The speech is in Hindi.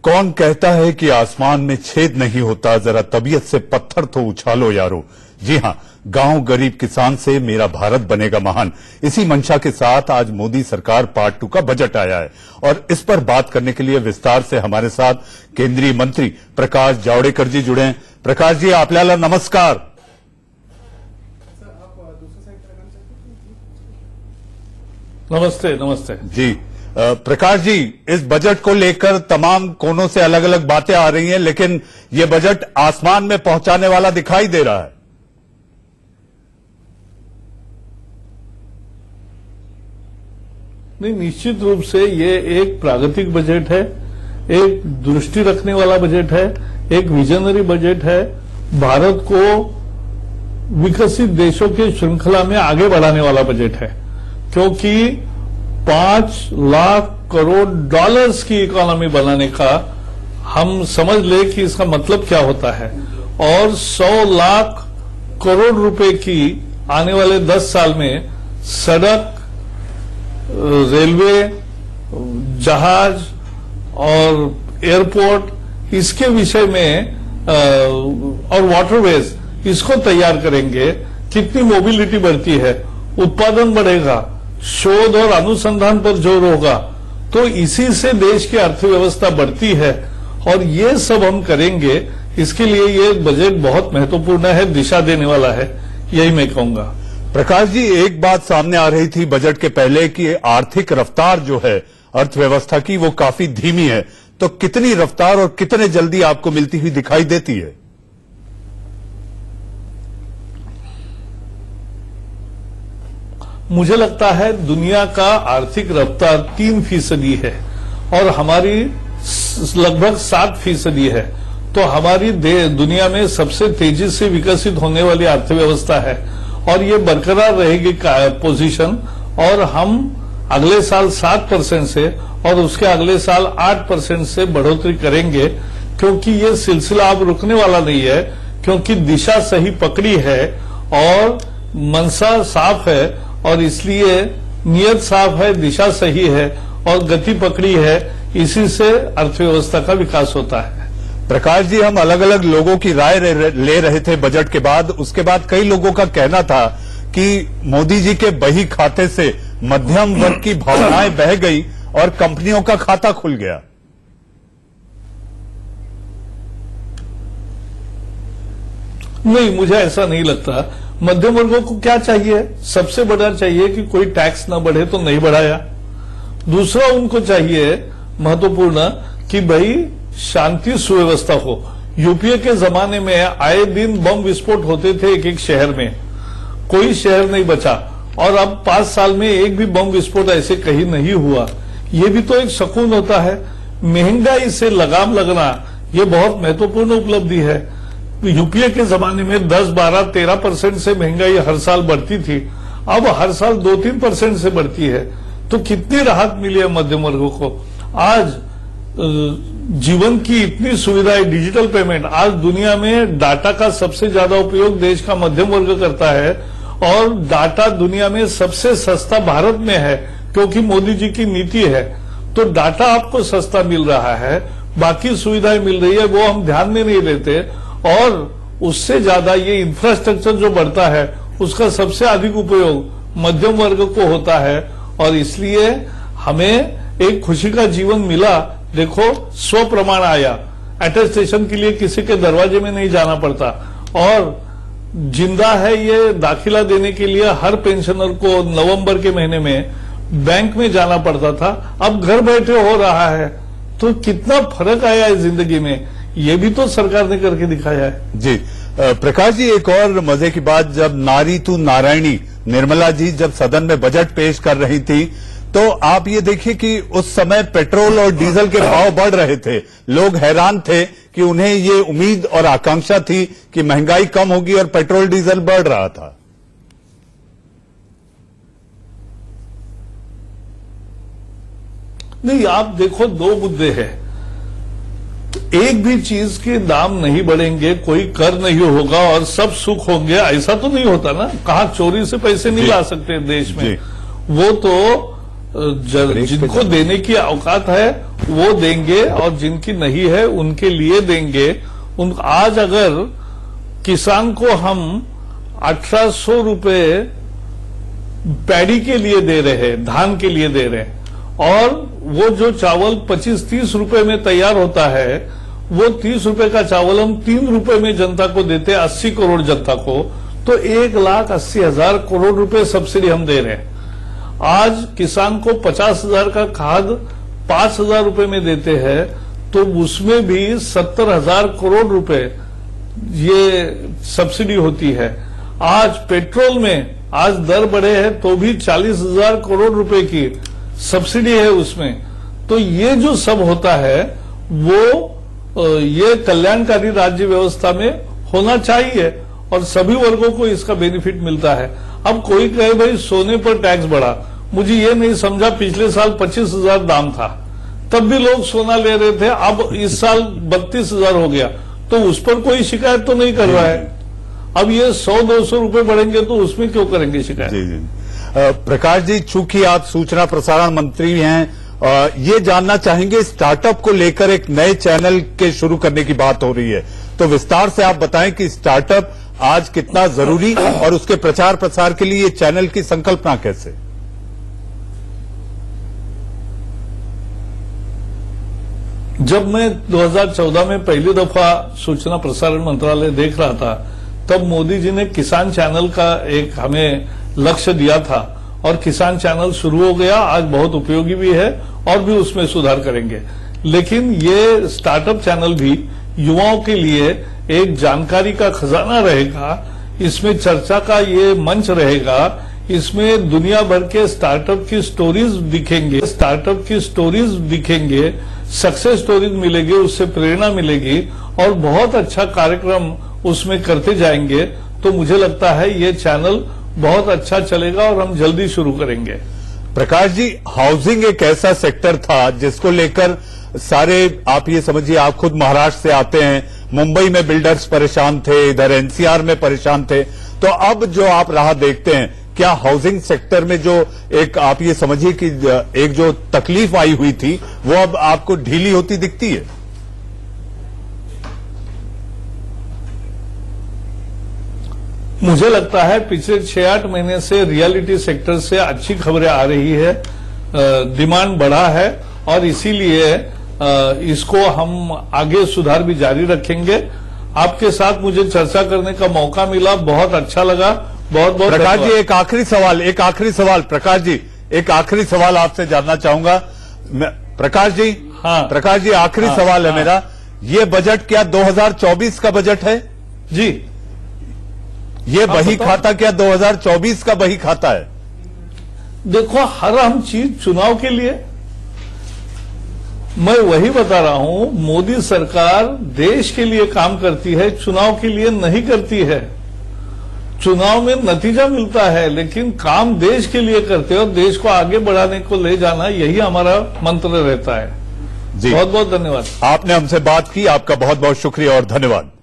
कौन कहता है कि आसमान में छेद नहीं होता, जरा तबीयत से पत्थर तो उछालो यारो। जी हां, गांव गरीब किसान से मेरा भारत बनेगा महान, इसी मंशा के साथ आज मोदी सरकार पार्ट 2 का बजट आया है। और इस पर बात करने के लिए विस्तार से हमारे साथ केंद्रीय मंत्री प्रकाश जावड़ेकर जी जुड़े हैं। प्रकाश जी, आपल्याला नमस्कार। नमस्ते। नमस्ते जी प्रकाश जी, इस बजट को लेकर तमाम कोनों से अलग अलग बातें आ रही हैं, लेकिन यह बजट आसमान में पहुंचाने वाला दिखाई दे रहा है। नहीं, निश्चित रूप से ये एक प्रागतिक बजट है, एक दृष्टि रखने वाला बजट है, एक विजनरी बजट है। भारत को विकसित देशों की श्रृंखला में आगे बढ़ाने वाला बजट है, क्योंकि 5 लाख करोड़ डॉलर्स की इकोनॉमी बनाने का हम समझ ले कि इसका मतलब क्या होता है, और 100 लाख करोड़ रुपए की आने वाले 10 साल में सड़क, रेलवे, जहाज और एयरपोर्ट, इसके विषय में और वाटरवेज, इसको तैयार करेंगे। कितनी मोबिलिटी बढ़ती है, उत्पादन बढ़ेगा, शोध और अनुसंधान पर जोर होगा, तो इसी से देश की अर्थव्यवस्था बढ़ती है। और ये सब हम करेंगे, इसके लिए ये बजट बहुत महत्वपूर्ण है, दिशा देने वाला है, यही मैं कहूंगा। प्रकाश जी, एक बात सामने आ रही थी बजट के पहले कि आर्थिक रफ्तार जो है अर्थव्यवस्था की, वो काफी धीमी है। तो कितनी रफ्तार और कितने जल्दी आपको मिलती हुई दिखाई देती है? मुझे लगता है दुनिया का आर्थिक रफ्तार 3% है और हमारी लगभग 7% है। तो हमारी दुनिया में सबसे तेजी से विकसित होने वाली अर्थव्यवस्था है और ये बरकरार रहेगी पोजीशन। और हम अगले साल 7% से और उसके अगले साल 8% से बढ़ोतरी करेंगे, क्योंकि ये सिलसिला अब रुकने वाला नहीं है, क्योंकि दिशा सही पकड़ी है और मंशा साफ है, और इसलिए नियत साफ है, दिशा सही है और गति पकड़ी है। इसी से अर्थव्यवस्था का विकास होता है। प्रकाश जी, हम अलग अलग लोगों की राय ले रहे थे बजट के बाद। उसके बाद कई लोगों का कहना था कि मोदी जी के बही खाते से मध्यम वर्ग की भावनाएं बह गई और कंपनियों का खाता खुल गया। नहीं, मुझे ऐसा नहीं लगता। मध्यम वर्गों को क्या चाहिए? सबसे बड़ा चाहिए कि कोई टैक्स ना बढ़े, तो नहीं बढ़ाया। दूसरा, उनको चाहिए महत्वपूर्ण कि भाई शांति सुव्यवस्था हो। यूपीए के जमाने में आए दिन बम विस्फोट होते थे एक शहर में, कोई शहर नहीं बचा, और अब 5 साल में एक भी बम विस्फोट ऐसे कहीं नहीं हुआ। ये भी तो एक सुकून होता है। महंगाई से लगाम लगना, ये बहुत महत्वपूर्ण उपलब्धि है। यूपीए के जमाने में 10, 12, 13% से महंगाई हर साल बढ़ती थी, अब हर साल 2-3% से बढ़ती है। तो कितनी राहत मिली है मध्यम वर्गों को। आज जीवन की इतनी सुविधाएं, डिजिटल पेमेंट, आज दुनिया में डाटा का सबसे ज्यादा उपयोग देश का मध्यम वर्ग करता है, और डाटा दुनिया में सबसे सस्ता भारत में है, क्योंकि मोदी जी की नीति है। तो डाटा आपको सस्ता मिल रहा है, बाकी सुविधाएं मिल रही है, वो हम ध्यान में नहीं लेते। और उससे ज्यादा ये इंफ्रास्ट्रक्चर जो बढ़ता है, उसका सबसे अधिक उपयोग मध्यम वर्ग को होता है, और इसलिए हमें एक खुशी का जीवन मिला। देखो, 100 प्रमाण आया, अटेस्टेशन के लिए किसी के दरवाजे में नहीं जाना पड़ता, और जिंदा है ये दाखिला देने के लिए हर पेंशनर को नवंबर के महीने में बैंक में जाना पड़ता था, अब घर बैठे हो रहा है। तो कितना फर्क आया है जिंदगी में, ये भी तो सरकार ने करके दिखाया है। जी प्रकाश जी, एक और मजे की बात, जब नारी तू नारायणी निर्मला जी जब सदन में बजट पेश कर रही थी, तो आप ये देखिए कि उस समय पेट्रोल और डीजल के भाव बढ़ रहे थे। लोग हैरान थे कि उन्हें ये उम्मीद और आकांक्षा थी कि महंगाई कम होगी, और पेट्रोल डीजल बढ़ रहा था। नहीं, आप देखो, 2 मुद्दे हैं। एक भी चीज के दाम नहीं बढ़ेंगे, कोई कर नहीं होगा और सब सुख होंगे, ऐसा तो नहीं होता ना। कहा चोरी से पैसे नहीं ला सकते देश में। वो तो जिनको देने की औकात है वो देंगे और जिनकी नहीं है उनके लिए देंगे। आज अगर किसान को हम 1800 रुपए पैडी के लिए दे रहे हैं, धान के लिए दे रहे हैं, और वो जो चावल 25-30 रुपए में तैयार होता है, वो 30 रुपए का चावल हम 3 रुपए में जनता को देते हैं, 80 करोड़ जनता को, तो 1,80,000 करोड़ रुपए सब्सिडी हम दे रहे हैं। आज किसान को 50,000 का खाद 5,000 रुपए में देते हैं, तो उसमें भी 70,000 करोड़ रुपए ये सब्सिडी होती है। आज पेट्रोल में आज दर बढ़े हैं तो भी 40,000 करोड़ रुपए की सब्सिडी है उसमें। तो ये जो सब होता है वो ये कल्याणकारी राज्य व्यवस्था में होना चाहिए और सभी वर्गों को इसका बेनिफिट मिलता है। अब कोई कहे भाई सोने पर टैक्स बढ़ा, मुझे ये नहीं समझा, पिछले साल 25,000 दाम था तब भी लोग सोना ले रहे थे, अब इस साल 32,000 हो गया, तो उस पर कोई शिकायत तो नहीं कर रहा है। अब ये 100-200 रुपए बढ़ेंगे तो उसमें क्यों करेंगे शिकायत? जी जी। प्रकाश जी, चूंकि आप सूचना प्रसारण मंत्री हैं, ये जानना चाहेंगे स्टार्टअप को लेकर एक नए चैनल के शुरू करने की बात हो रही है, तो विस्तार से आप बताएं कि स्टार्टअप आज कितना जरूरी और उसके प्रचार प्रसार के लिए ये चैनल की संकल्पना कैसे? जब मैं 2014 में पहली दफा सूचना प्रसारण मंत्रालय देख रहा था, तब मोदी जी ने किसान चैनल का एक हमें लक्ष्य दिया था और किसान चैनल शुरू हो गया। आज बहुत उपयोगी भी है और भी उसमें सुधार करेंगे। लेकिन ये स्टार्टअप चैनल भी युवाओं के लिए एक जानकारी का खजाना रहेगा, इसमें चर्चा का ये मंच रहेगा, इसमें दुनिया भर के स्टार्टअप की स्टोरीज दिखेंगे, सक्सेस स्टोरीज मिलेगी, उससे प्रेरणा मिलेगी और बहुत अच्छा कार्यक्रम उसमें करते जाएंगे। तो मुझे लगता है ये चैनल बहुत अच्छा चलेगा और हम जल्दी शुरू करेंगे। प्रकाश जी, हाउसिंग एक ऐसा सेक्टर था जिसको लेकर सारे, आप ये समझिए, आप खुद महाराष्ट्र से आते हैं, मुंबई में बिल्डर्स परेशान थे, इधर एनसीआर में परेशान थे, तो अब जो आप राह देखते हैं, क्या हाउसिंग सेक्टर में जो एक, आप ये समझिए कि एक जो तकलीफ आई हुई थी वो अब आपको ढीली होती दिखती है? मुझे लगता है पिछले 6-8 महीने से रियलिटी सेक्टर से अच्छी खबरें आ रही है, डिमांड बढ़ा है और इसीलिए इसको हम आगे सुधार भी जारी रखेंगे। आपके साथ मुझे चर्चा करने का मौका मिला, बहुत अच्छा लगा। बहुत बहुत प्रकाश जी, एक आखिरी सवाल प्रकाश जी, एक आखिरी सवाल आपसे जानना चाहूंगा। प्रकाश जी, हाँ प्रकाश जी, आखिरी सवाल है मेरा, ये बजट क्या 2024 का बजट है? जी, ये बही खाता क्या 2024 का बही खाता है? देखो, हर हम चीज चुनाव के लिए, मैं वही बता रहा हूं, मोदी सरकार देश के लिए काम करती है, चुनाव के लिए नहीं करती है। चुनाव में नतीजा मिलता है लेकिन काम देश के लिए करते हैं और देश को आगे बढ़ाने को ले जाना, यही हमारा मंत्र रहता है। जी, बहुत बहुत धन्यवाद। आपने हमसे बात की, आपका बहुत बहुत शुक्रिया और धन्यवाद।